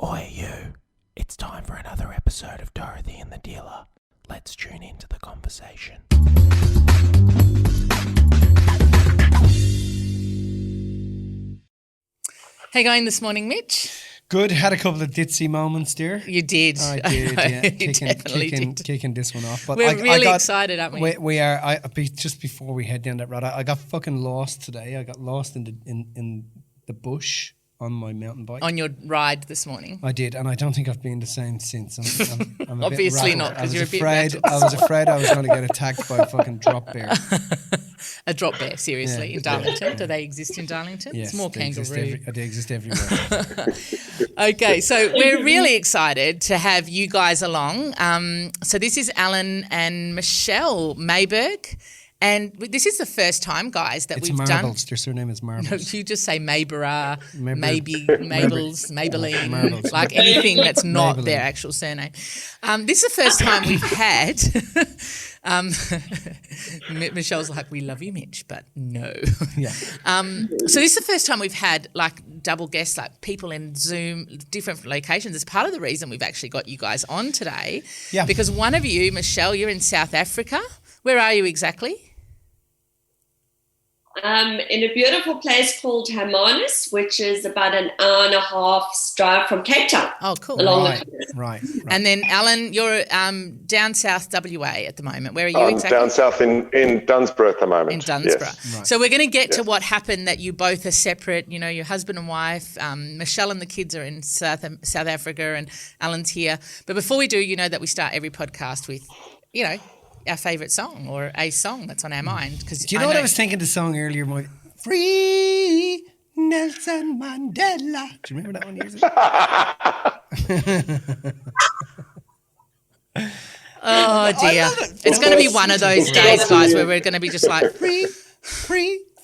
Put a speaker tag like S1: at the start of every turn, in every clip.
S1: Oi you, it's time for another episode of Dorothy and the Dealer. Let's tune into the conversation.
S2: How you going this morning, Mitch?
S3: Good. Had a couple of ditzy moments there.
S2: You did.
S3: I did, yeah.
S2: You definitely did.
S3: Kicking this one off. But
S2: We're really excited, aren't we?
S3: We are. Just before we head down that road, I got fucking lost today. I got lost in the bush on my mountain bike.
S2: On your ride this morning.
S3: I did, and I don't think I've been the same since. I'm a
S2: Obviously
S3: bit
S2: not, because you're a bit
S3: afraid. I was afraid I was going to get attacked by a fucking drop bear.
S2: A drop bear, seriously, in Darlington. Do they exist in Darlington?
S3: Yes,
S2: it's more kangaroo.
S3: They exist everywhere.
S2: Okay, so we're really excited to have you guys along. So this is Alan and Michele Meyburghs. And this is the first time, guys, that
S3: it's
S2: we've
S3: Marbles.
S2: done.
S3: Their surname is Marbles.
S2: No, you just say Meyburghs,
S3: Meyburghs,
S2: Maybelline,
S3: Marbles.
S2: like anything that's not
S3: Maybelline.
S2: their actual surname. This is the first time we've had. Michelle's like, we love you, Mitch, but no.
S3: Yeah.
S2: So this is the first time we've had like double guests, like people in Zoom, different locations. It's part of the reason we've actually got you guys on today.
S3: Yeah.
S2: Because one of you, Michele, you're in South Africa. Where are you exactly?
S4: In a beautiful place called Hermanus, which is about an hour and a half drive from Cape Town.
S2: Oh, cool.
S3: Right.
S2: And then, Alan, you're down south WA at the moment. Where are you
S5: I'm
S2: exactly?
S5: down south in Dunsborough at the moment.
S2: In Dunsborough.
S5: Yes.
S3: Right.
S2: So we're going to get to what happened, that you both are separate, you know, your husband and wife. Michele and the kids are in South Africa and Alan's here. But before we do, you know that we start every podcast with, you know, our favourite song or a song that's on our mind.
S3: Do you know what I was thinking the song earlier? Free Nelson Mandela. Do you remember that one years ago?
S2: Oh, dear. It's going to be one of those days, guys, where we're going to be just like,
S3: Free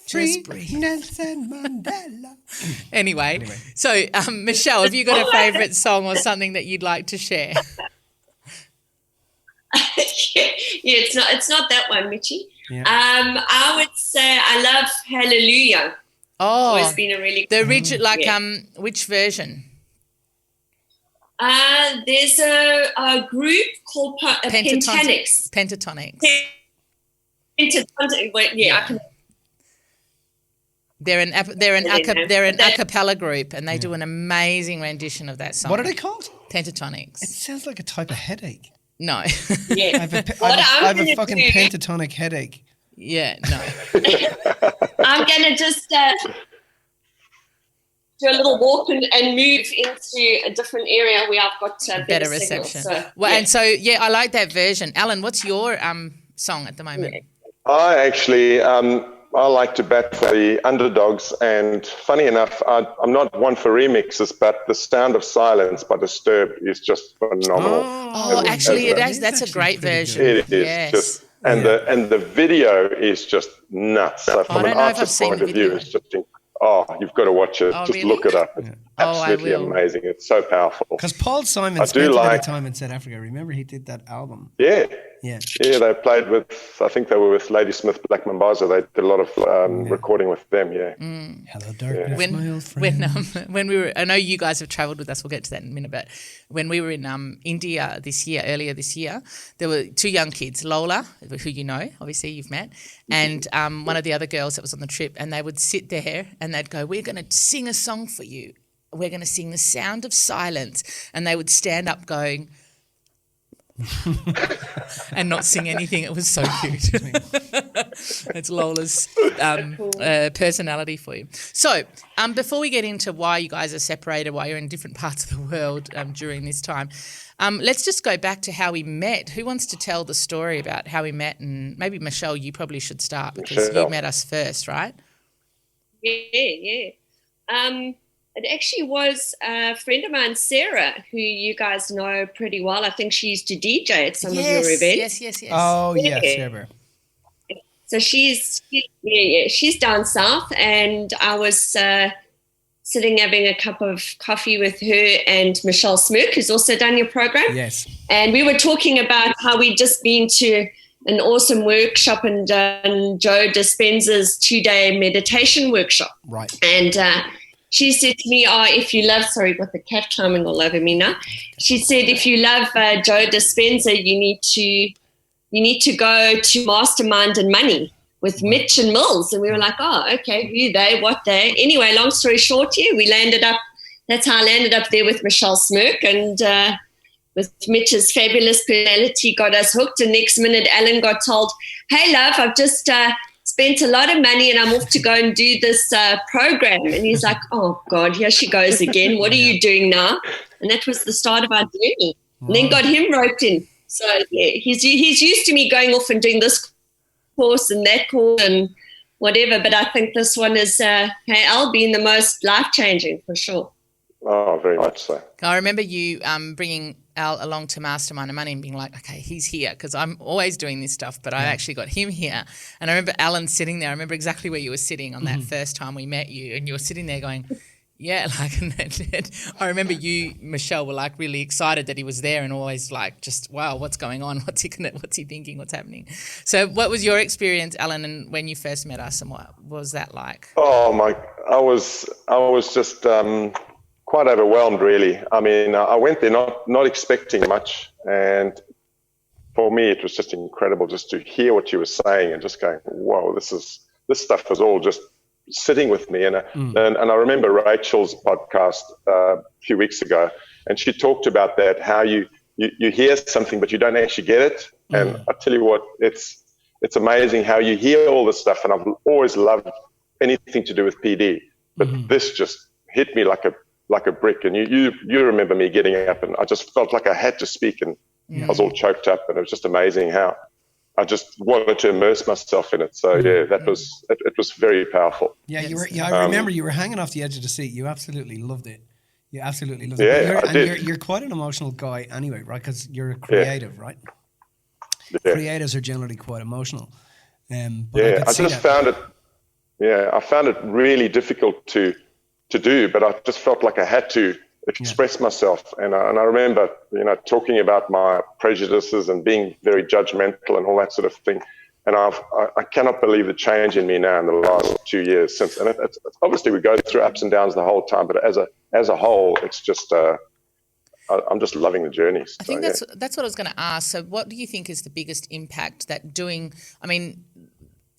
S2: Just breathe.
S3: Nelson Mandela.
S2: Anyway. So, Michele, have you got a favourite song or something that you'd like to share?
S4: Yeah, it's not that one, Mitchie.
S3: Yeah.
S4: I would say I love Hallelujah.
S2: Oh,
S4: It's been a really
S2: the original, like,
S4: yeah.
S2: which version?
S4: There's a group called Pentatonics.
S2: Pentatonics.
S4: Yeah, I can.
S2: They're an a cappella group, and they do an amazing rendition of that song.
S3: What are they called?
S2: Pentatonics.
S3: It sounds like a type of headache.
S2: No.
S4: Yeah.
S3: I have a fucking pentatonic headache.
S2: Yeah, no.
S4: I'm going to just do a little walk and move into a different area where I've got
S2: Better
S4: signal,
S2: reception.
S4: so,
S2: Well,
S4: yeah.
S2: and so, yeah, I like that version. Alan, what's your song at the moment?
S5: I actually, I like to bat for the underdogs, and funny enough, I'm not one for remixes, but The Sound of Silence by Disturbed is just phenomenal.
S2: Oh, actually, that's a great version.
S5: It is
S2: Yes.
S5: just, and the video is just nuts. So from
S2: I don't
S5: an
S2: know if I've
S5: artist's
S2: seen
S5: point
S2: the
S5: of view,
S2: video.
S5: it's just you've got to watch it.
S2: Oh,
S5: Just
S2: really?
S5: look it up. It's absolutely
S2: will.
S5: amazing. It's so powerful.
S3: Because Paul Simon
S5: I
S3: spent
S5: do
S3: a bit
S5: like-
S3: of time in South Africa. Remember, he did that album.
S5: Yeah.
S3: Yeah.
S5: Yeah, they played with, I think they were with Ladysmith Black Mambazo. They did a lot of recording with them, yeah.
S3: Hello, darkness,
S2: When
S3: my old friend.
S2: when we were, I know you guys have travelled with us. We'll get to that in a minute. But when we were in India earlier this year, there were two young kids, Lola, who you know, obviously you've met, and one of the other girls that was on the trip, and they would sit there and they'd go, "We're going to sing a song for you. We're going to sing The Sound of Silence," and they would stand up going. And not sing anything. It was so cute. It's Lola's personality for you. So before we get into why you guys are separated, why you're in different parts of the world during this time, let's just go back to how we met. Who wants to tell the story about how we met? And maybe, Michele, you probably should start because you met us first, right?
S4: Yeah. It actually was a friend of mine, Sarah, who you guys know pretty well. I think she used to DJ at some of your events.
S2: Yes.
S3: Oh,
S4: Yeah.
S3: yes, ever.
S4: So she's down south, and I was sitting having a cup of coffee with her and Michele Smirk, who's also done your program.
S3: Yes.
S4: And we were talking about how we'd just been to an awesome workshop and done Joe Dispenza's 2-day meditation workshop.
S3: Right.
S4: And she said to me, if you love, sorry, got the cat climbing all over me now. She said, if you love Joe Dispenza, you need to go to Mastermind and Money with Mitch and Mills. And we were like, okay, who they, what they. Anyway, long story short, that's how I landed up there with Michele Smirk, and with Mitch's fabulous personality got us hooked. And next minute, Alan got told, hey, love, I've just spent a lot of money and I'm off to go and do this program. And he's like, oh, God, here she goes again. What are you doing now? And that was the start of our journey. Wow. And then got him roped in. So, yeah, he's used to me going off and doing this course and that course and whatever. But I think this one is, Al, being the most life-changing for sure.
S5: Oh, very much so.
S2: I remember you bringing Al along to Mastermind and Money and being like, okay, he's here, because I'm always doing this stuff, but I actually got him here. And I remember Alan sitting there. I remember exactly where you were sitting on that first time we met you, and you were sitting there going, yeah, like, and I remember you, Michele, were like really excited that he was there, and always like, just, wow, what's going on? What's he thinking? What's happening? So what was your experience, Alan, and when you first met us, and what was that like?
S5: Oh my, I was just quite overwhelmed, really. I mean, I went there not expecting much, and for me, it was just incredible just to hear what you were saying and just going, whoa, this stuff was all just sitting with me. And I remember Rachel's podcast a few weeks ago, and she talked about that, how you hear something but you don't actually get it. And I tell you what, it's amazing how you hear all this stuff, and I've always loved anything to do with PD, but this just hit me like a brick. And you remember me getting up, and I just felt like I had to speak, and I was all choked up, and it was just amazing how I just wanted to immerse myself in it. So yeah, it was very powerful.
S3: Yeah, I remember you were hanging off the edge of the seat. You absolutely loved it. You absolutely loved it.
S5: Yeah,
S3: you're quite an emotional guy anyway, right? Because you're a creative, right?
S5: Yeah.
S3: Creatives are generally quite emotional.
S5: I found it really difficult to do, but I just felt like I had to express myself. And I remember, talking about my prejudices and being very judgmental and all that sort of thing. And I cannot believe the change in me now in the last 2 years since. And it's obviously we go through ups and downs the whole time, but as a whole, it's just I'm just loving the journey. So,
S2: I think that's what I was going to ask. So what do you think is the biggest impact that doing, I mean,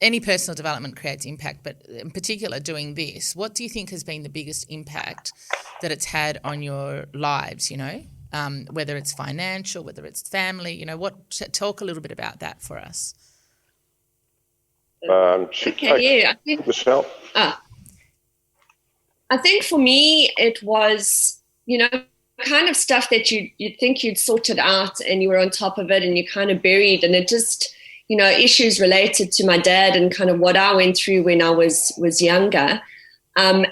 S2: any personal development creates impact, but in particular doing this, what do you think has been the biggest impact that it's had on your lives, whether it's financial, whether it's family, talk a little bit about that for us.
S4: I think,
S5: Michele?
S4: I think for me it was, kind of stuff that you'd think you'd sorted out and you were on top of it and you kind of buried, and it just, issues related to my dad and kind of what I went through when I was younger. And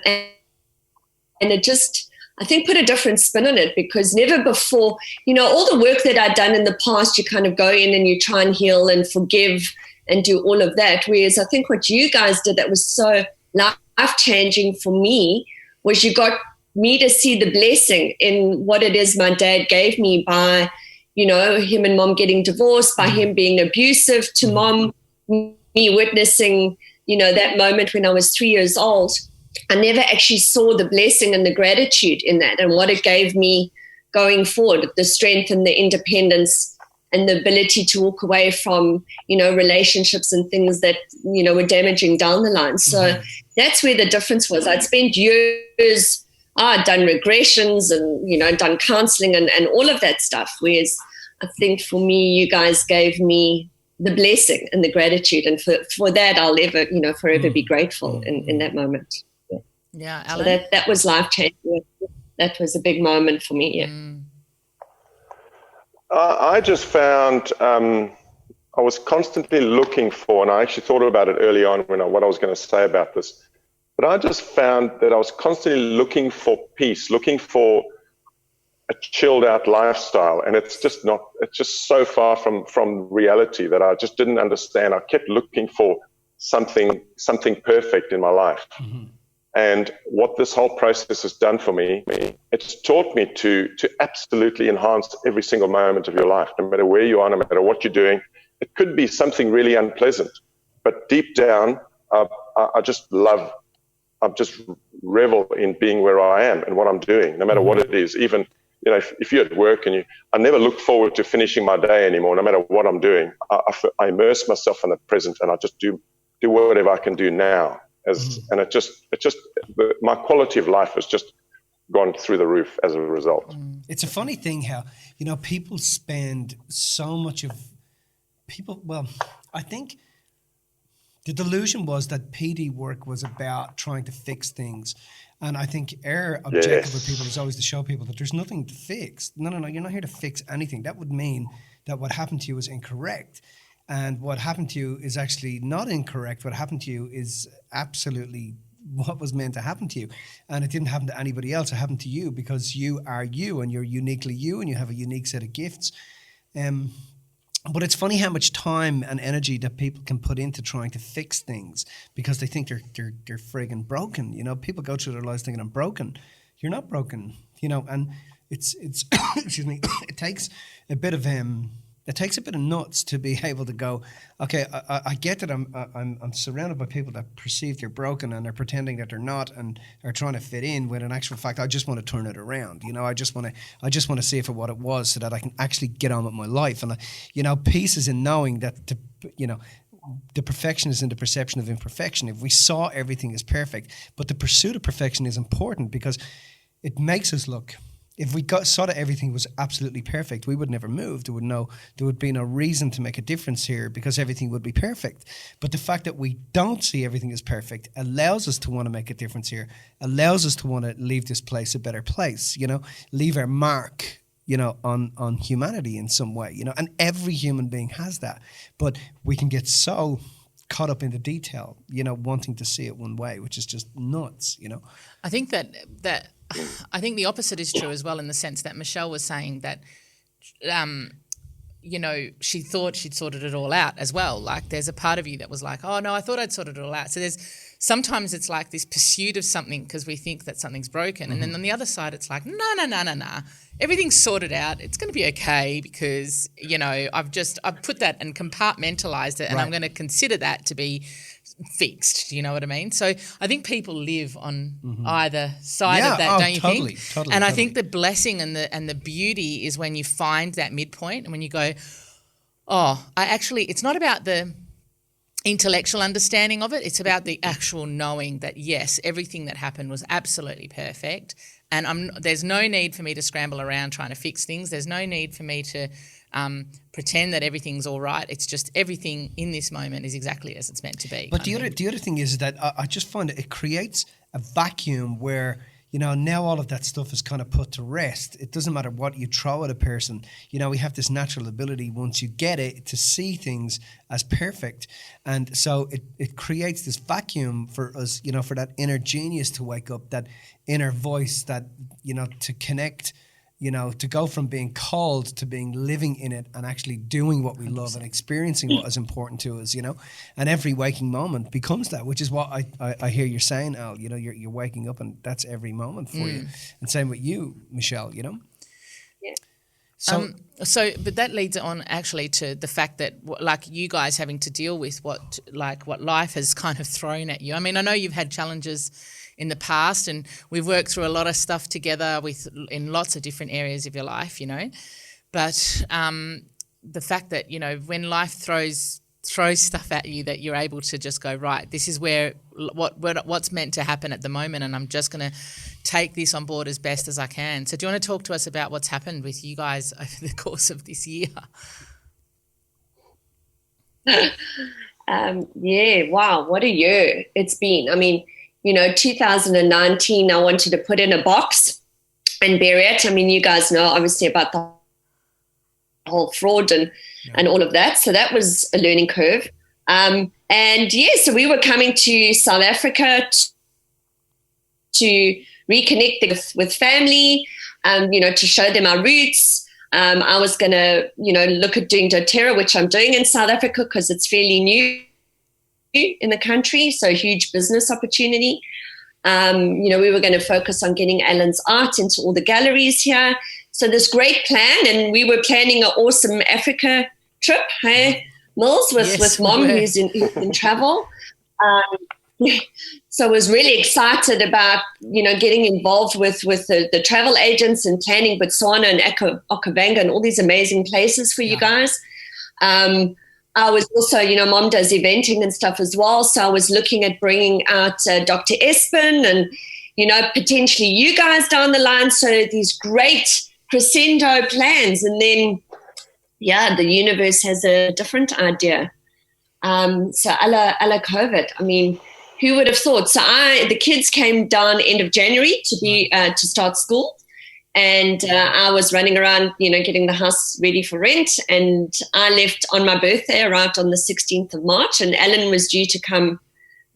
S4: it just, I think, put a different spin on it, because never before, all the work that I'd done in the past, you kind of go in and you try and heal and forgive and do all of that. Whereas I think what you guys did that was so life-changing for me was you got me to see the blessing in what it is my dad gave me by, him and mom getting divorced, by him being abusive to mom, me witnessing, that moment when I was 3 years old. I never actually saw the blessing and the gratitude in that and what it gave me going forward, the strength and the independence and the ability to walk away from, relationships and things that, were damaging down the line. So that's where the difference was. I'd spent years, I'd done regressions and, done counseling and all of that stuff. Whereas I think for me, you guys gave me the blessing and the gratitude. And for that, I'll ever, forever be grateful in that moment.
S2: Yeah, Alan?
S4: So that was life-changing. That was a big moment for me, yeah.
S5: I just found I was constantly looking for, and I actually thought about it early on what I was going to say about this, but I just found that I was constantly looking for peace, looking for a chilled out lifestyle, and it's just so far from reality that I just didn't understand. I kept looking for something perfect in my life. And what this whole process has done for me, it's taught me to absolutely enhance every single moment of your life, no matter where you are, no matter what you're doing. It could be something really unpleasant, but deep down, I'm just revel in being where I am and what I'm doing, no matter what it is. Even, if you're at work and I never look forward to finishing my day anymore, no matter what I'm doing. I immerse myself in the present, and I just do whatever I can do now. And my quality of life has just gone through the roof as a result.
S3: It's a funny thing how, people spend so much of I think the delusion was that PD work was about trying to fix things. And I think our objective with people is always to show people that there's nothing to fix. No, you're not here to fix anything. That would mean that what happened to you is incorrect. And what happened to you is actually not incorrect. What happened to you is absolutely what was meant to happen to you. And it didn't happen to anybody else. It happened to you because you are you, and you're uniquely you, and you have a unique set of gifts. But it's funny how much time and energy that people can put into trying to fix things because they think they're friggin' broken. People go through their lives thinking, I'm broken. You're not broken, and it's excuse me, it takes a bit of nuts to be able to go, okay, I get that I'm surrounded by people that perceive they're broken and they're pretending that they're not and are trying to fit in, when in actual fact I just want to turn it around. I just want to see it for what it was, so that I can actually get on with my life. And peace is in knowing that the perfection is in the perception of imperfection. If we saw everything as perfect, but the pursuit of perfection is important because it makes us look. If we saw that everything was absolutely perfect, we would never move. There would be no reason to make a difference here because everything would be perfect. But the fact that we don't see everything as perfect allows us to want to make a difference here, allows us to want to leave this place a better place, leave our mark, on humanity in some way, and every human being has that. But we can get so caught up in the detail, wanting to see it one way, which is just nuts,
S2: I think that I think the opposite is true as well, in the sense that Michele was saying that, she thought she'd sorted it all out as well. Like there's a part of you that was like, oh no, I thought I'd sorted it all out. So sometimes it's like this pursuit of something because we think that something's broken. And then on the other side, it's like, no. Everything's sorted out. It's going to be okay because, I've put that and compartmentalized it, and I'm going to consider that to be fixed. You know what I mean? So I think people live on either side of that, don't you think?
S3: Totally.
S2: And I think the blessing and the beauty is when you find that midpoint and when you go, it's not about the intellectual understanding of it. It's about the actual knowing that, yes, everything that happened was absolutely perfect, and there's no need for me to scramble around trying to fix things. There's no need for me to pretend that everything's all right. It's just everything in this moment is exactly as it's meant to be.
S3: But the other thing is that I just find it creates a vacuum where, now all of that stuff is kind of put to rest. It doesn't matter what you throw at a person. We have this natural ability, once you get it, to see things as perfect. And so it creates this vacuum for us, for that inner genius to wake up, that inner voice that, to connect, to go from being called to being living in it and actually doing what we love and experiencing what is important to us, and every waking moment becomes that, which is what I hear you're saying, Al, you're waking up and that's every moment for you. And same with you, Michele, Yeah.
S2: But that leads on actually to the fact that, like, you guys having to deal with what life has kind of thrown at you. I mean, I know you've had challenges in the past, and we've worked through a lot of stuff together in lots of different areas of your life, But the fact that, when life throws stuff at you, that you're able to just go, right, this is where what's meant to happen at the moment, and I'm just going to take this on board as best as I can. So do you want to talk to us about what's happened with you guys over the course of this year?
S4: Wow, what a year it's been. I mean, 2019, I wanted to put in a box and bury it. I mean, you guys know obviously about the whole fraud and all of that. So that was a learning curve. So we were coming to South Africa to reconnect with family, to show them our roots. I was going to, look at doing doTERRA, which I'm doing in South Africa because it's fairly new in the country, so a huge business opportunity. We were going to focus on getting Alan's art into all the galleries here. So this great plan, and we were planning an awesome Africa trip, hey, Mills, with Mom, who's in travel. So I was really excited about, getting involved with the travel agents and planning Botswana and Okavango and all these amazing places for you guys. I was also, Mom does eventing and stuff as well. So I was looking at bringing out Dr. Espen and, potentially you guys down the line. So these great crescendo plans. And then, the universe has a different idea. So a la COVID, I mean, who would have thought? So the kids came down end of January to start school. And I was running around, getting the house ready for rent. And I left on my birthday, arrived on the 16th of March. And Alan was due to come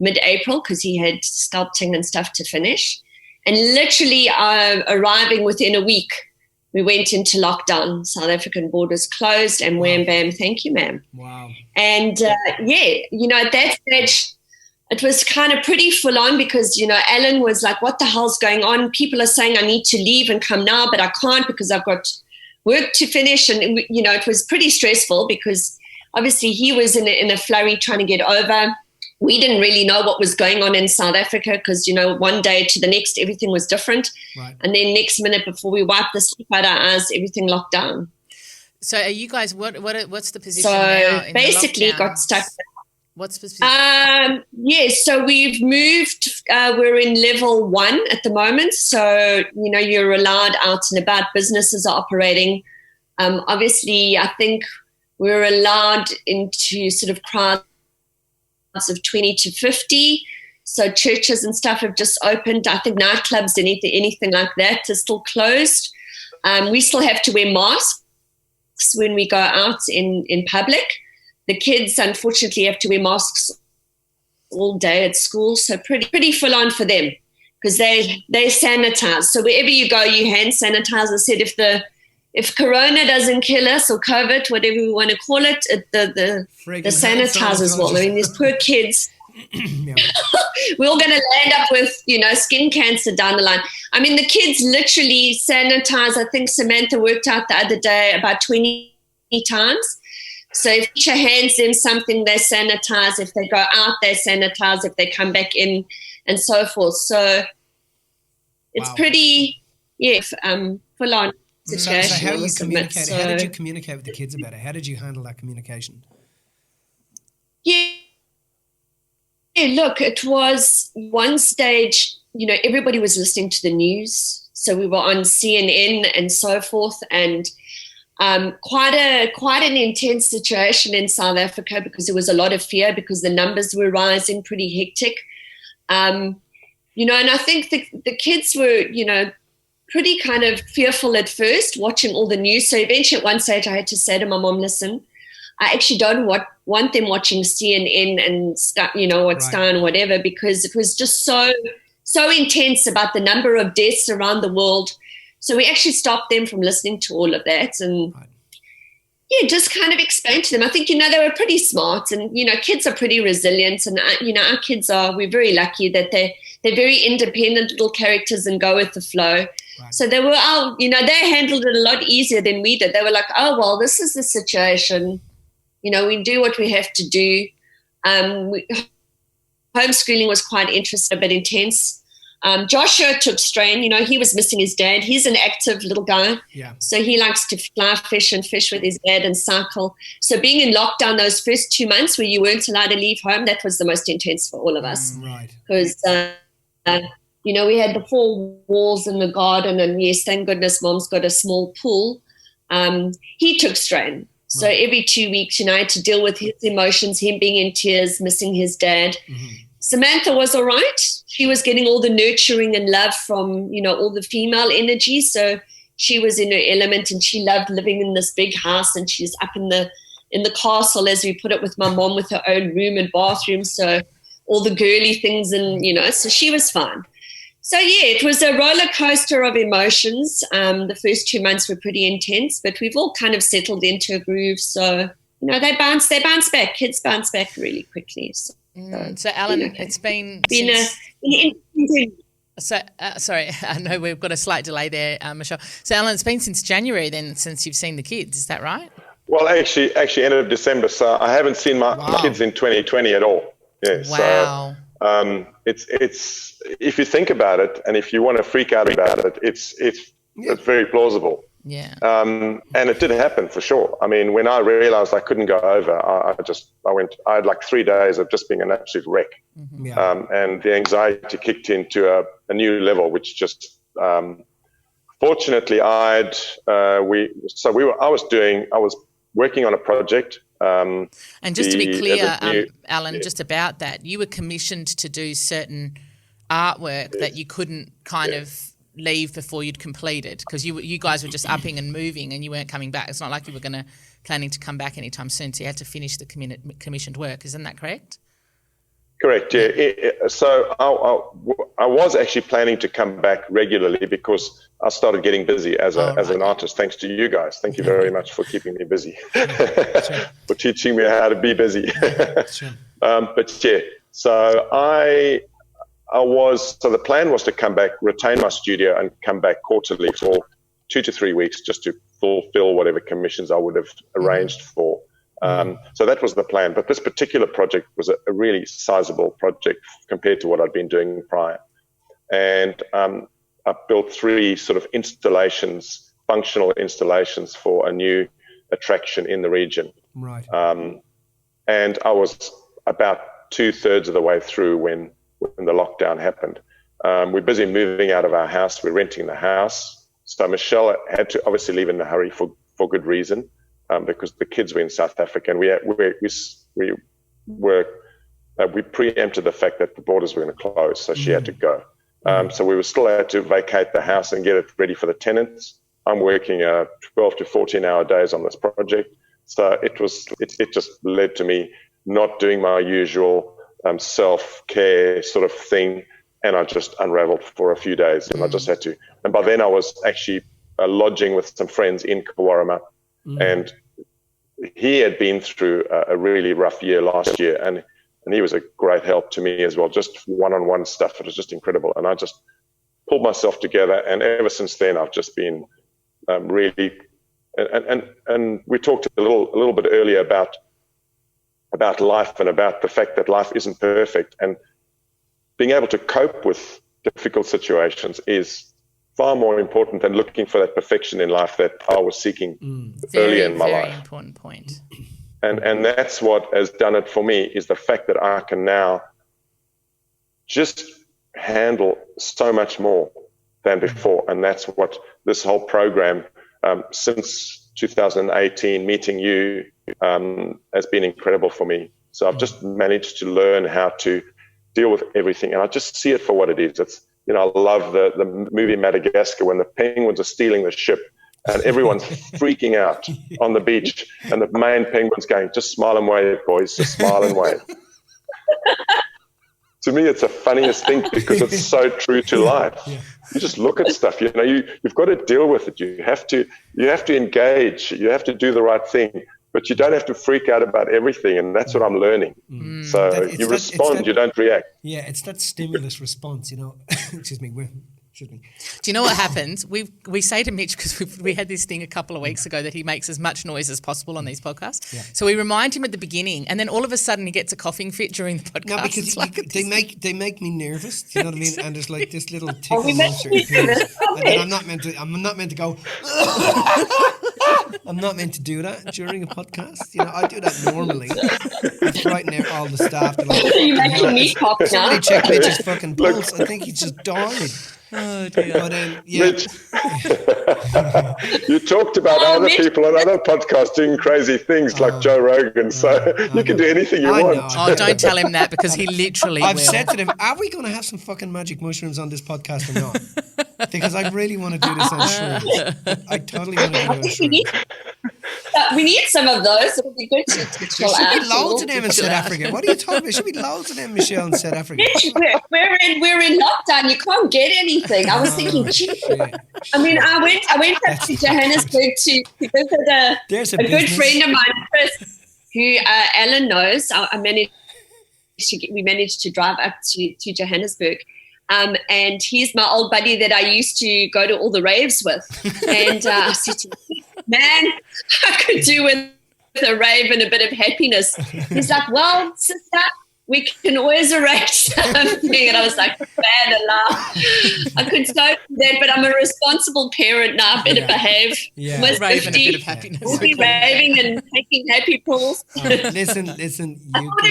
S4: mid-April because he had sculpting and stuff to finish. And literally arriving within a week, we went into lockdown. South African borders closed and wham, bam, thank you, ma'am.
S3: Wow.
S4: And, at that stage, it was kind of pretty full on because, Alan was like, what the hell's going on? People are saying I need to leave and come now, but I can't because I've got work to finish. And, it was pretty stressful because obviously he was in a flurry trying to get over. We didn't really know what was going on in South Africa because, one day to the next, everything was different. Right. And then next minute before we wiped the sleep out our eyes, everything locked down.
S2: So are you guys, what's the position
S4: so
S2: now in
S4: basically
S2: the
S4: got stuck.
S2: What's the position?
S4: Yes, so we've moved. We're in level 1 at the moment. So, you're allowed out and about. Businesses are operating. Obviously, I think we're allowed into sort of crowds of 20 to 50. So churches and stuff have just opened. I think nightclubs, anything like that is still closed. We still have to wear masks when we go out in public. The kids, unfortunately, have to wear masks all day at school. So pretty full on for them because they sanitize. So wherever you go, you hand sanitize. I said if Corona doesn't kill us or COVID, whatever we want to call it, the sanitizers will. I mean, these poor kids, we're all going to land up with, skin cancer down the line. I mean, the kids literally sanitize. I think Samantha worked out the other day about 20 times. So if teacher hands them something, they sanitize. If they go out, they sanitize. If they come back in and so forth. So it's pretty, full on situation.
S3: So how you communicate? How did you communicate with the kids about it? How did you handle that communication?
S4: Yeah, look, it was one stage, everybody was listening to the news. So we were on CNN and so forth. And quite an intense situation in South Africa because there was a lot of fear because the numbers were rising, pretty hectic. And I think the kids were, pretty kind of fearful at first watching all the news. So eventually at one stage I had to say to my mom, listen, I actually don't want them watching CNN and Sky and whatever because it was just so intense about the number of deaths around the world. So we actually stopped them from listening to all of that and, just kind of explained to them. I think, they were pretty smart and, kids are pretty resilient and, our kids we're very lucky that they're very independent little characters and go with the flow. Right. So they were, they handled it a lot easier than we did. They were like, oh, well, this is the situation. We do what we have to do. Homeschooling was quite interesting, but intense. Joshua took strain. He was missing his dad. He's an active little guy. Yeah. So he likes to fly fish with his dad and cycle. So being in lockdown those first 2 months where you weren't allowed to leave home, that was the most intense for all of us. Right. Because, we had the 4 walls in the garden and yes, thank goodness Mom's got a small pool. He took strain. So every 2 weeks, I had to deal with his emotions, him being in tears, missing his dad. Mm-hmm. Samantha was all right. She was getting all the nurturing and love from, all the female energy. So she was in her element and she loved living in this big house and she's up in the castle, as we put it, with my mom with her own room and bathroom. So all the girly things and, so she was fine. So, it was a roller coaster of emotions. The first 2 months were pretty intense, but we've all kind of settled into a groove. So, they bounce back. Kids bounce back really quickly. So
S2: Alan, it's been sorry, I know we've got a slight delay there, Michele. So, Alan, it's been since January then since you've seen the kids. Is that right?
S5: Well, actually end of December. So I haven't seen my kids in 2020 at all. Yeah.
S2: Wow.
S5: it's if you think about it, and if you want to freak out about it, it's very plausible.
S2: Yeah.
S5: And it did happen for sure. I mean, when I realized I couldn't go over, I had like 3 days of just being an absolute wreck.
S2: Mm-hmm.
S3: Yeah.
S5: And the anxiety kicked into a new level, which just, fortunately I was working on a project.
S2: And just to be clear, Alan, just about that, you were commissioned to do certain artwork that you couldn't kind of leave before you'd completed, because you guys were just upping and moving and you weren't coming back. It's not like you were planning to come back anytime soon, so you had to finish the commissioned work. Isn't that correct?
S5: Correct, yeah. So I was actually planning to come back regularly because I started getting busy as an artist, thanks to you guys. Thank you very much for keeping me busy, for teaching me how to be busy.
S3: Sure.
S5: But yeah, so so the plan was to come back, retain my studio, and come back quarterly for 2 to 3 weeks just to fulfill whatever commissions I would have arranged for. So that was the plan. But this particular project was a really sizable project compared to what I'd been doing prior. And I built 3 sort of installations, functional installations for a new attraction in the region.
S3: Right.
S5: And I was about 2/3 of the way through when the lockdown happened. We're busy moving out of our house. We're renting the house. So Michele had to obviously leave in a hurry for good reason, because the kids were in South Africa, and we preempted the fact that the borders were going to close, so she had to go. So we still had to vacate the house and get it ready for the tenants. I'm working 12 to 14-hour days on this project. So it just led to me not doing my usual self-care sort of thing, and I just unraveled for a few days, and I just had to. And by then I was actually lodging with some friends in Kawarama, and he had been through a really rough year last year, and he was a great help to me as well, just one-on-one stuff. It was just incredible, and I just pulled myself together, and ever since then I've just been really, and we talked a little bit earlier about life and about the fact that life isn't perfect, and being able to cope with difficult situations is far more important than looking for that perfection in life that I was seeking earlier in my life.
S2: Very important point.
S5: And that's what has done it for me, is the fact that I can now just handle so much more than before. And that's what this whole program, since 2018, meeting you, has been incredible for me. So I've just managed to learn how to deal with everything, and I just see it for what it is. It's, I love the movie Madagascar, when the penguins are stealing the ship and everyone's freaking out on the beach, and the main penguin's going, just smile and wave, boys, just smile and wave. To me, it's the funniest thing, because it's so true to life. Yeah. You just look at stuff, you've got to deal with it. You have to engage. You have to do the right thing, but you don't have to freak out about everything. And that's what I'm learning. So you respond, you don't react.
S3: Yeah, it's that stimulus response, Excuse me.
S2: Do you know what happens? We say to Mitch, because we had this thing a couple of weeks ago that he makes as much noise as possible on these podcasts. Yeah. So we remind him at the beginning, and then all of a sudden he gets a coughing fit during the podcast.
S3: No, because they make me nervous. Do you know what I mean? And there's like this little tickle monster appears, and then I'm not meant to go. I'm not meant to do that during a podcast. I do that normally. I frighten out all the staff.
S4: You're making me cough now.
S3: Somebody check Mitch's fucking pulse. I think he just died.
S2: Oh dear.
S3: But yeah.
S5: Mitch, you talked about other people on other podcasts doing crazy things like Joe Rogan, so you can do anything you want.
S2: Oh, don't tell him that, because he literally
S3: I've said to him, are we going to have some fucking magic mushrooms on this podcast or not? Because I really want to do this on shrooms. I totally want to do it on shrooms.
S4: We need some of those. It'll be good to
S3: There should be loads of them in South Africa. What are you talking about? There should be loads of them, Michele, in South Africa.
S4: We're in lockdown. You can't get anything. I was thinking, gee. I mean, I went up to Johannesburg to visit a good friend of mine, Chris, who Alan knows. We managed to drive up to Johannesburg. And he's my old buddy that I used to go to all the raves with. And I said to him, man, I could do with a rave and a bit of happiness. He's like, well, sister, we can always arrange something. And I was like, bad alarm. I could so do that, but I'm a responsible parent now. I better behave.
S3: Yeah.
S4: Almost
S2: Raving a
S4: 50.
S2: bit of happiness.
S4: We'll be raving and taking happy pills.
S3: Listen.
S4: did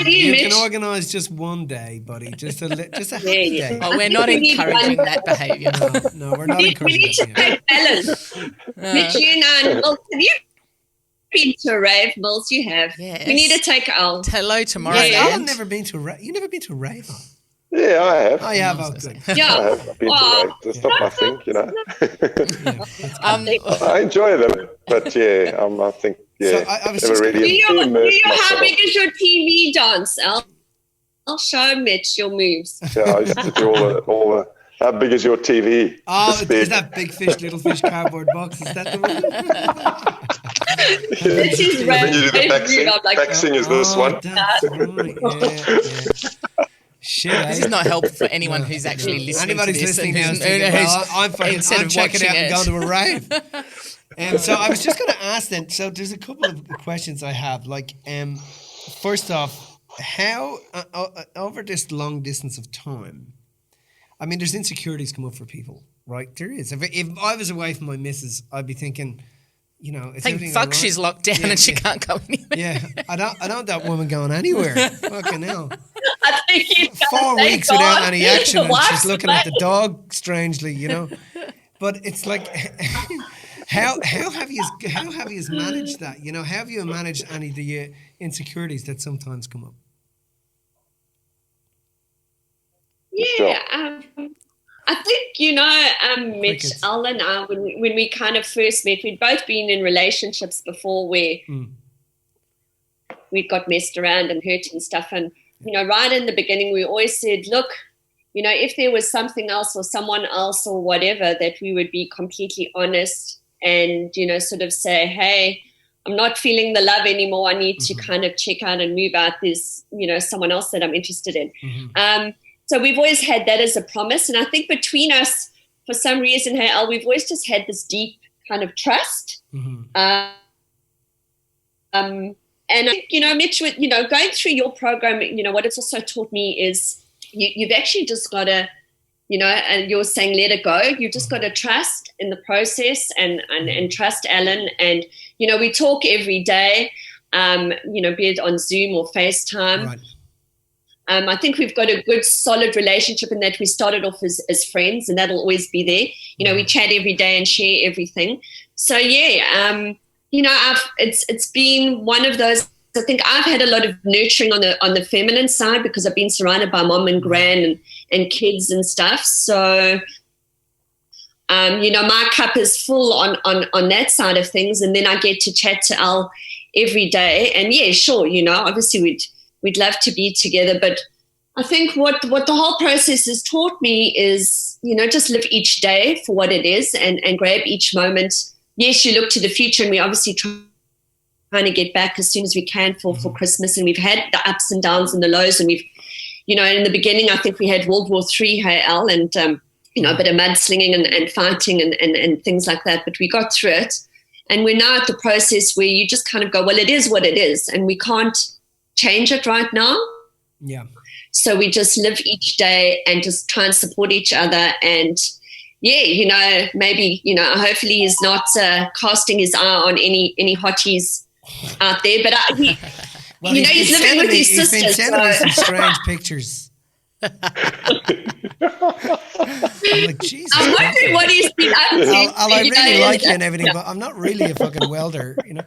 S3: You
S4: Mitch?
S3: can organise just one day, buddy. Just a happy
S4: Yeah.
S3: day.
S2: Oh, we're not
S4: We need
S2: encouraging
S4: one.
S2: that behaviour.
S3: No, we're not
S4: We
S3: encouraging
S4: need to
S3: that.
S4: take balance. Mitch, you and Mills, have you been to a rave, Mills? You have.
S2: Yes.
S4: We need to take Al.
S2: Hello, tomorrow.
S3: Yes,
S4: Yeah.
S3: I've never been to a rave. You never been to a rave?
S5: Yeah, I have.
S3: I have. Oh, good.
S4: Yeah.
S5: I have. I've been to raves. It's not my thing, you know. I enjoy them, but yeah, I think
S3: So I was
S5: never
S3: just
S5: really
S4: Do you,
S5: immersed
S4: how
S5: myself.
S4: big is your TV dance, Al? I'll show Mitch your moves.
S5: Yeah, I used to do all the. How big is your TV?
S3: Oh,
S5: This big.
S3: is that big fish, little fish cardboard box? Is that the one?
S4: This is
S5: And then you do the
S4: rave
S5: vaccine.
S4: move. I'm like,
S5: Vaccine is this one.
S3: That's right. Yeah. Shit.
S2: This is not helpful for anyone who's actually listening
S3: Anybody's
S2: to this.
S3: listening now
S2: and
S3: is thinking, well,
S2: instead
S3: I'm
S2: of
S3: checking
S2: watching
S3: out and
S2: it.
S3: going to a rave. So I was just going to ask then, so there's a couple of questions I have. Like, first off, how, over this long distance of time, I mean, there's insecurities come up for people, right? There is. If I was away from my missus, I'd be thinking, you know, it's
S2: Thank
S3: everything
S2: fuck
S3: all right?
S2: she's locked down
S3: Yeah,
S2: and she
S3: yeah.
S2: can't go anywhere.
S3: Yeah, I don't want that woman going anywhere. Fucking hell.
S4: I think he's
S3: 4
S4: thank
S3: weeks without
S4: God.
S3: any action, and
S4: What?
S3: she's looking at the dog strangely, you know. But it's like, how have you managed that? You know, how have you managed any of the insecurities that sometimes come up?
S4: Yeah, I think, you know, Mitch,
S3: Crickets.
S4: Al and I, when we kind of first met, we'd both been in relationships before where we got messed around and hurt and stuff. And, you know, right in the beginning, we always said, look, you know, if there was something else or someone else or whatever, that we would be completely honest and, you know, sort of say, hey, I'm not feeling the love anymore. I need to kind of check out and move out. There's, you know, someone else that I'm interested in. So we've always had that as a promise. And I think between us, for some reason, hey, Al, we've always just had this deep kind of trust. And I think, you know, Mitch, with, you know, going through your program, you know, what it's also taught me is you've actually just got to, you know, and you're saying let it go. You've just got to trust in the process and trust Alan. And, you know, we talk every day, you know, be it on Zoom or FaceTime.
S3: Right.
S4: I think we've got a good, solid relationship in that we started off as friends, and that'll always be there. You know, we chat every day and share everything. So yeah, you know, it's been one of those. I think I've had a lot of nurturing on the feminine side because I've been surrounded by mom and gran and kids and stuff. So, you know, my cup is full on that side of things, and then I get to chat to Al every day. And yeah, sure, you know, obviously we'd love to be together, but I think what the whole process has taught me is, you know, just live each day for what it is and grab each moment. Yes, you look to the future, and we obviously trying to get back as soon as we can for Christmas, and we've had the ups and downs and the lows, and we've, you know, in the beginning I think we had World War III, hey Al, and you know, a bit of mudslinging and fighting and things like that, but we got through it, and we're now at the process where you just kind of go, well, it is what it is, and we can't change it right now.
S3: Yeah.
S4: So we just live each day and just try and support each other. And yeah, you know, maybe, you know, hopefully he's not casting his eye on any hotties out there. But he,
S3: Well,
S4: you know, he's living with his
S3: He's been
S4: sisters.
S3: sending me some
S4: So
S3: strange pictures. I'm like, Jesus.
S4: I'm wondering what he's been up to.
S3: I
S4: You know,
S3: really like you and everything, but I'm not really a fucking welder, you know.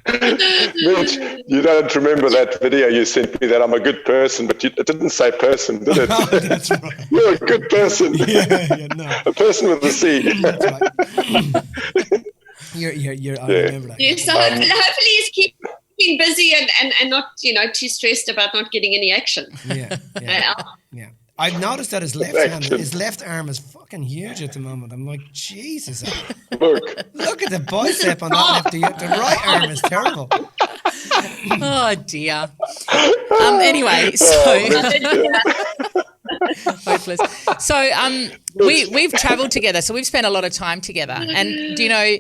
S5: Mitch, you don't remember that video you sent me that I'm a good person, but it didn't say person, did it?
S3: Oh, that's right.
S5: You're a good person.
S3: Yeah, no.
S5: A person with a C.
S3: That's right. I remember that.
S4: Yeah, so hopefully he's keeping busy and not, you know, too stressed about not getting any action.
S3: Yeah. I've noticed that his left arm is fucking huge at the moment. I'm like, Jesus. Look at the bicep on that left. The right arm is terrible.
S2: Oh dear. Anyway, so hopeless. So we've travelled together, so we've spent a lot of time together. And do you know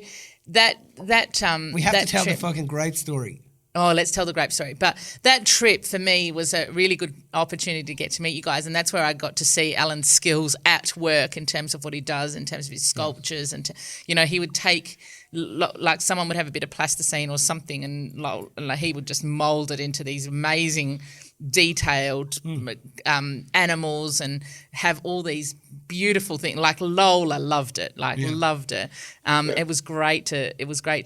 S2: that
S3: We have
S2: that
S3: to tell the
S2: trip-
S3: fucking great story.
S2: Oh, let's tell the grape story. But that trip for me was a really good opportunity to get to meet you guys, and that's where I got to see Alan's skills at work in terms of what he does, in terms of his sculptures, and he would take like someone would have a bit of plasticine or something, and like he would just mould it into these amazing, detailed animals, and have all these beautiful things. Like Lola loved it, loved it. It was great to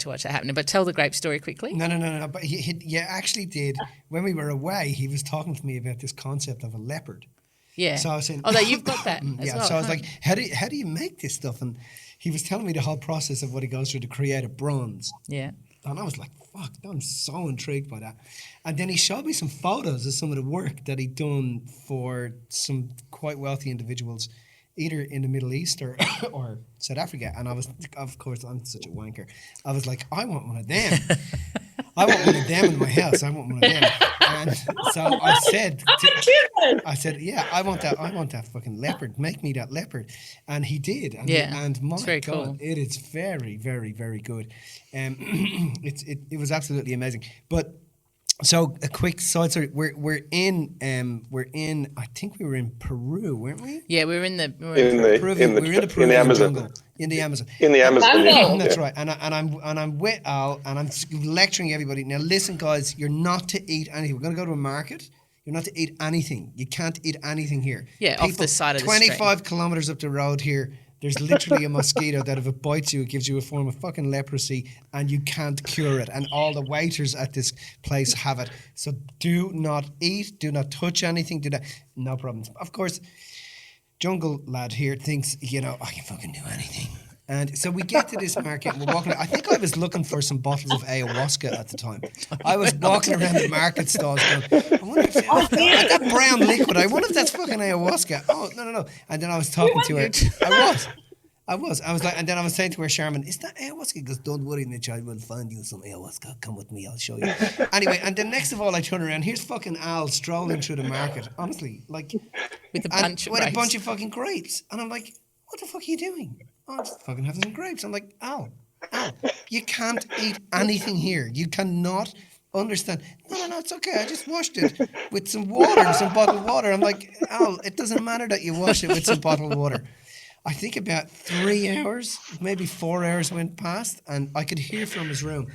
S2: watch it happen. But tell the grape story quickly.
S3: No. But he actually did. When we were away, he was talking to me about this concept of a leopard.
S2: Yeah.
S3: So I was saying,
S2: no, you've got that. As well.
S3: So I was like, how do you make this stuff? And he was telling me the whole process of what he goes through to create a bronze.
S2: Yeah.
S3: And I was like, fuck, I'm so intrigued by that. And then he showed me some photos of some of the work that he'd done for some quite wealthy individuals, either in the Middle East or South Africa. And I was, of course, I'm such a wanker. I was like, I want one of them. I want one of them in my house. I want one of them. And so I said, yeah, I want that fucking leopard. Make me that leopard. And he did. And my
S2: very
S3: God,
S2: cool.
S3: it is very, very, very good. It was absolutely amazing. But so a quick side story. We're in. I think we were in Peru, weren't we?
S2: Yeah, we were in the
S5: Amazon.
S3: Jungle. In the Amazon.
S5: In the Amazon. Yeah.
S3: That's right. And I'm with Al, and I'm lecturing everybody. Now listen, guys, you're not to eat anything. We're going to go to a market. You're not to eat anything. You can't eat anything here.
S2: Yeah, off the side of the street.
S3: 25 kilometers up the road here, there's literally a mosquito that if it bites you, it gives you a form of fucking leprosy, and you can't cure it. And all the waiters at this place have it. So do not eat, do not touch anything, no problems. Of course, jungle lad here thinks, I can fucking do anything. And so we get to this market and we're walking. I think I was looking for some bottles of ayahuasca at the time. I was walking around the market stalls going, I wonder if that brown liquid, I wonder if that's fucking ayahuasca. Oh, no. And then I was talking to her. I was like, and then I was saying to her, Sharman, is that ayahuasca? He goes, don't worry, Mitch, I will find you some ayahuasca. Come with me, I'll show you. Anyway, and then next of all, I turn around. Here's fucking Al strolling through the market, honestly, like
S2: with a bunch
S3: of fucking grapes. And I'm like, what the fuck are you doing? Oh, I'm just fucking having some grapes. I'm like, Al, you can't eat anything here. You cannot understand. No, it's okay. I just washed it with some water, some bottled water. I'm like, Al, it doesn't matter that you washed it with some bottled water. I think about 3 hours, maybe 4 hours went past, and I could hear from his room,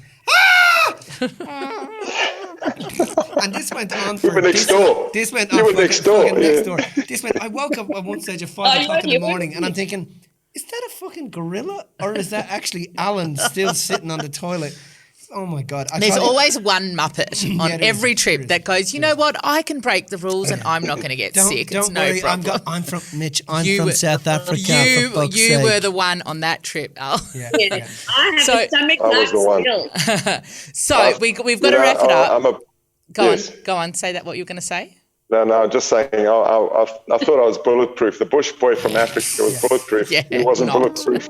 S3: and this went on for.
S5: You were next door.
S3: This went on for next door. This went. I woke up at one stage at 5 o'clock in the morning, and I'm thinking, is that a fucking gorilla, or is that actually Alan still sitting on the toilet? Oh my God!
S2: There's always one Muppet on every trip that goes, you know what? I can break the rules and I'm not going to get sick.
S3: Don't
S2: it's no
S3: worry.
S2: problem.
S3: I'm from Mitch. I'm from South Africa.
S2: You were the one on that trip, Al.
S4: I have a stomach still.
S2: So we've got to wrap it up. Go on. Say that. What you were going to say?
S5: No, just saying, I thought I was bulletproof. The bush boy from Africa was bulletproof.
S2: Yeah,
S5: he wasn't bulletproof.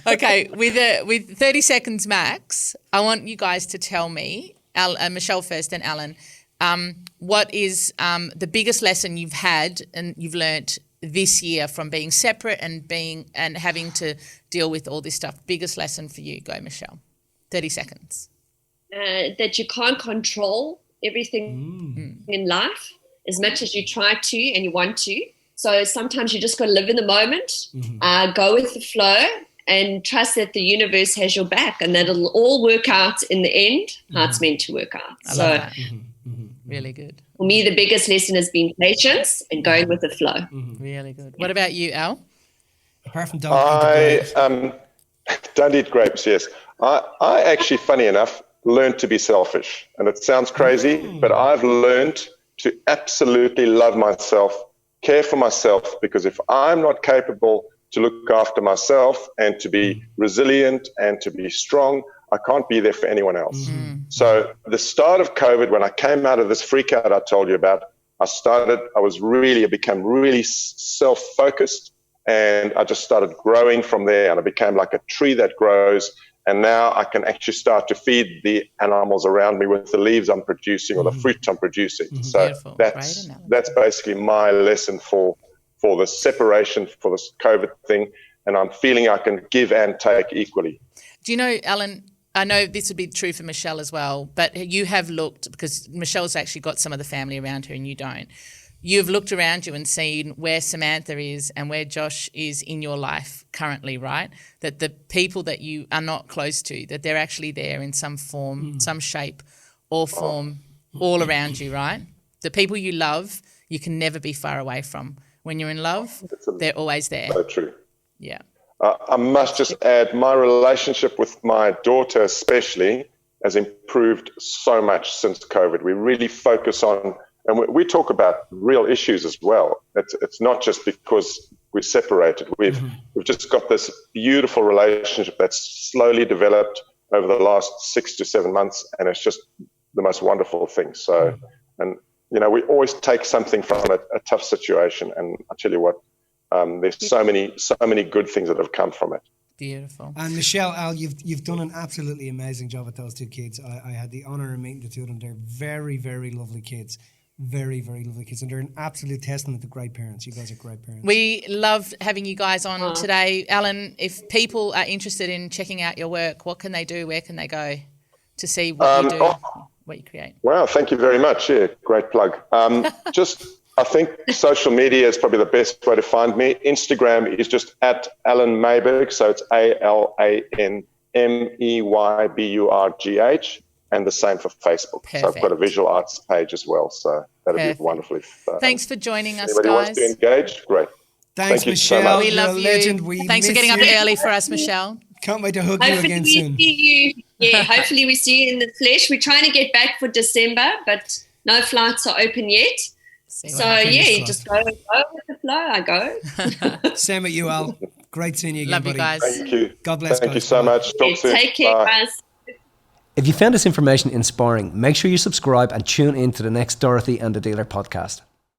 S2: Okay, with 30 seconds max, I want you guys to tell me, Michele first, then Alan, what is the biggest lesson you've had and you've learnt this year from being separate and having to deal with all this stuff? Biggest lesson for you. Go, Michele. 30 seconds.
S4: That you can't control everything in life as much as you try to and you want to. So sometimes you just got to live in the moment, go with the flow, and trust that the universe has your back and that it'll all work out in the end how it's meant to work out.
S2: I love that. Really good.
S4: For me, the biggest lesson has been patience and going with the flow.
S2: Really good. What about you, Al?
S3: Apart from don't
S5: eat grapes, yes. I actually, funny enough, learned to be selfish. And it sounds crazy, but I've learned to absolutely love myself, care for myself, because if I'm not capable to look after myself and to be resilient and to be strong, I can't be there for anyone else. So the start of COVID, when I came out of this freak out I told you about, I became really self-focused, and I just started growing from there, and I became like a tree that grows. And now I can actually start to feed the animals around me with the leaves I'm producing or the fruit I'm producing. So that's basically my lesson for the separation, for this COVID thing. And I'm feeling I can give and take equally.
S2: Do you know, Alan, I know this would be true for Michele as well, but you have looked, because Michelle's actually got some of the family around her and you don't. You've looked around you and seen where Samantha is and where Josh is in your life currently, right? That the people that you are not close to, that they're actually there in some form, some shape or form all around you, right? The people you love, you can never be far away from. When you're in love, they're always there.
S5: So true.
S2: Yeah.
S5: I must just add, my relationship with my daughter especially has improved so much since COVID. We really focus on, and we talk about real issues as well. It's not just because we're separated. We've just got this beautiful relationship that's slowly developed over the last 6 to 7 months, and it's just the most wonderful thing. So, and you know, we always take something from a tough situation, and I tell you what, there's so many good things that have come from it.
S2: Beautiful.
S3: And Michele, Al, you've done an absolutely amazing job with those two kids. I had the honour of meeting the two of them. They're very, very lovely kids. Very, very lovely kids. And they're an absolute testament to great parents. You guys are great parents.
S2: We loved having you guys on today. Alan, if people are interested in checking out your work, what can they do? Where can they go to see what you do, what you create?
S5: Wow, thank you very much. Yeah, great plug. I think social media is probably the best way to find me. Instagram is just at Alan Meyburghs, so it's AlanMeyburgh, and the same for Facebook.
S2: Perfect.
S5: So I've got a visual arts page as well, so that'd be wonderful. If,
S2: thanks for joining us,
S5: anybody
S2: guys.
S5: wants to engage, great.
S3: Thanks,
S5: Thank you
S3: Michele.
S5: so much.
S2: We love you.
S3: Legend.
S2: Thanks for getting up early for us, Michele.
S3: Can't wait to hug you
S4: Hopefully
S3: again
S4: we
S3: soon.
S4: see you. Yeah, hopefully we see you in the flesh. We're trying to get back for December, but no flights are open yet. So yeah, you just go with the flow. I go.
S3: Same with you, Al. Great seeing you again,
S2: Love you
S3: buddy.
S2: guys.
S5: Thank you.
S3: God bless,
S5: Thank you
S3: guys.
S5: so
S3: Bye.
S5: much. Talk soon.
S4: Take care,
S5: Bye.
S4: guys.
S6: If you found this information inspiring, make sure you subscribe and tune in to the next Dorothy and the Dealer podcast.